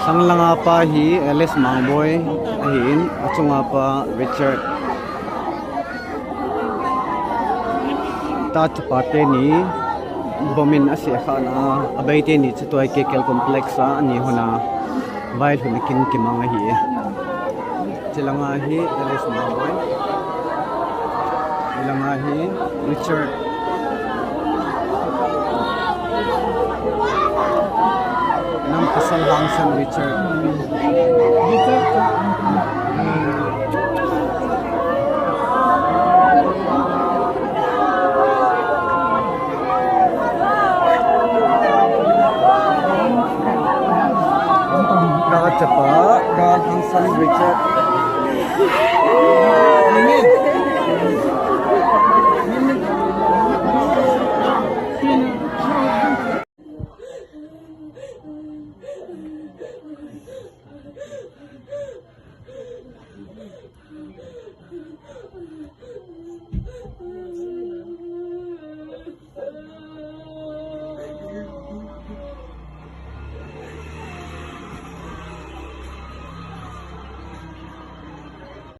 Sang lang nga pa hi Ls.Mangboi ahin at so nga pa Richard ta chapate ni bomin asi khana abaite ni chitoi kekel complex ani hona bail hunakin kimanga hi chilanga hi Ls.Mangboi ilanga hi Richard Nam pasal hangsan Richard